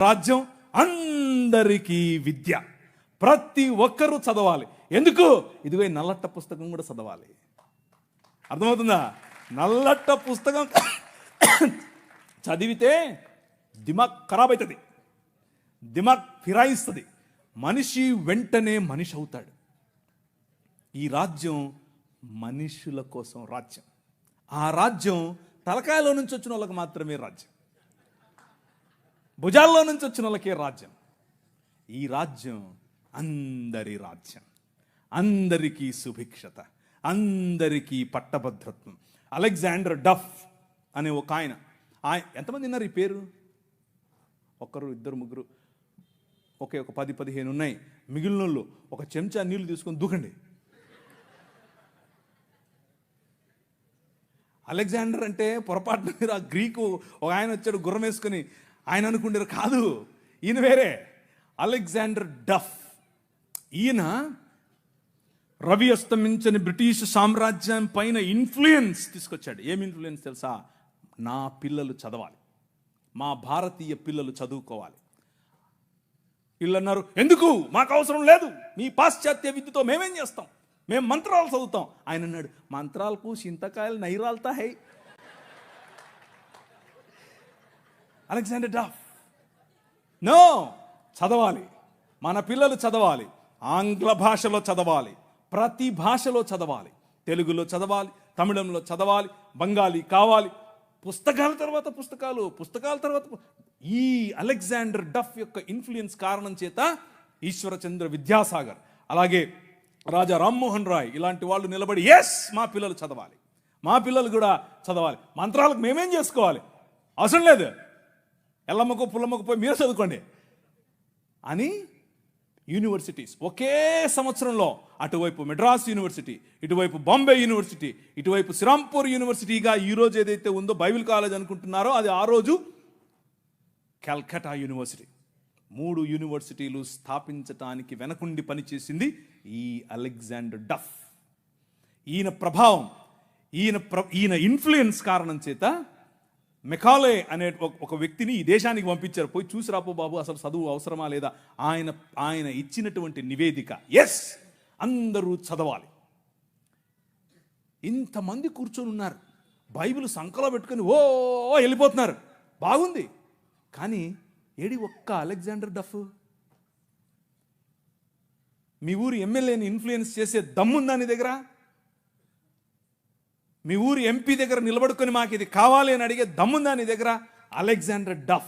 రాజ్యం అందరికీ విద్య. ప్రతి ఒక్కరూ చదవాలి. ఎందుకు? ఇదిగో నల్లట్ట పుస్తకం కూడా చదవాలి. అర్థమవుతుందా? నల్లట్ట పుస్తకం చదివితే దిమాగ్ ఖరాబ్ అవుతుంది, దిమాగ్ ఫిరాయిస్తుంది, మనిషి వెంటనే మనిషి అవుతాడు. ఈ రాజ్యం మనుషుల కోసం రాజ్యం. ఆ రాజ్యం తలకాయలో నుంచి వచ్చిన వాళ్ళకి మాత్రమే రాజ్యం, భుజాల్లో నుంచి వచ్చిన వాళ్ళకే రాజ్యం. ఈ రాజ్యం అందరి రాజ్యం, అందరికీ సుభిక్షత, అందరికీ పట్టభద్రత్వం. అలెగ్జాండర్ డఫ్ అనే ఒక ఆయన, ఎంతమంది ఉన్నారు ఈ పేరు? ఒకరు, ఇద్దరు, ముగ్గురు, ఒక 10-15 ఉన్నాయి. మిగిలిన వాళ్ళు ఒక చెంచా నీళ్లు తీసుకొని దూకండి. అలెగ్జాండర్ అంటే పొరపాటున మీరు ఆ గ్రీకు ఒక ఆయన వచ్చాడు గుర్రం వేసుకొని, ఆయన అనుకుంటారు, కాదు, ఈయన వేరే. అలెగ్జాండర్ డఫ్. ఈయన రవి అస్తమించని బ్రిటిష్ సామ్రాజ్యం పైన ఇన్ఫ్లుయెన్స్ తీసుకొచ్చాడు. ఏం ఇన్ఫ్లుయెన్స్ తెలుసా? నా పిల్లలు చదవాలి, మా భారతీయ పిల్లలు చదువుకోవాలి. వీళ్ళు అన్నారు, ఎందుకు, మాకు అవసరం లేదు, మీ పాశ్చాత్య విద్యతో మేమేం చేస్తాం, మేము మంత్రాలు చదువుతాం. ఆయన అన్నాడు, మంత్రాలకు చింతకాయలు నైరాల్తా హై. అలెగ్జాండర్ డఫ్, నో, చదవాలి, మన పిల్లలు చదవాలి, ఆంగ్ల భాషలో చదవాలి, ప్రతి భాషలో చదవాలి, తెలుగులో చదవాలి, తమిళంలో చదవాలి, బెంగాలీ కావాలి, పుస్తకాల తర్వాత పుస్తకాలు, పుస్తకాల తర్వాత. ఈ అలెగ్జాండర్ డఫ్ యొక్క ఇన్ఫ్లుయెన్స్ కారణం చేత ఈశ్వరచంద్ర విద్యాసాగర్, అలాగే రాజా రామ్మోహన్ రాయ్ ఇలాంటి వాళ్ళు నిలబడి, ఎస్, మా పిల్లలు చదవాలి, మా పిల్లలు కూడా చదవాలి, మంత్రాలకు మేమేం చేసుకోవాలి, అవసరం లేదు, ఎల్లమ్మకో పుల్లమ్మకో పోయి మీరు చదువుకోండి అని యూనివర్సిటీస్ ఒకే సంవత్సరంలో, అటువైపు మెడ్రాస్ యూనివర్సిటీ, ఇటువైపు బాంబే యూనివర్సిటీ, ఇటువైపు శ్రీరాంపూర్ యూనివర్సిటీగా ఈరోజు ఏదైతే ఉందో బైబిల్ కాలేజ్ అనుకుంటున్నారో, అది ఆ రోజు కల్కటా యూనివర్సిటీ. 3 యూనివర్సిటీలు స్థాపించటానికి వెనకుండి పనిచేసింది ఈ అలెగ్జాండర్ డఫ్. ఈయన ప్రభావం, ఈయన ఇన్ఫ్లుయెన్స్ కారణం చేత మెకాలే అనే ఒక వ్యక్తిని ఈ దేశానికి పంపించారు. పోయి చూసి రాపో బాబు, అసలు చదువు అవసరమా లేదా. ఆయన ఇచ్చినటువంటి నివేదిక, ఎస్, అందరూ చదవాలి. ఇంతమంది కూర్చొని ఉన్నారు, బైబిల్ సంకలో పెట్టుకొని ఓ వెళ్ళిపోతున్నారు, బాగుంది. కానీ ఏడి ఒక్క అలెగ్జాండర్ డఫ్? మీ ఊరి ఎమ్మెల్యేని ఇన్ఫ్లుయెన్స్ చేసే దమ్ముందా నీ దగ్గర? మీ ఊరి ఎంపీ దగ్గర నిలబడుకొని మాకు ఇది కావాలి అని అడిగే దమ్ముందా నీ దగ్గర? అలెగ్జాండర్ డఫ్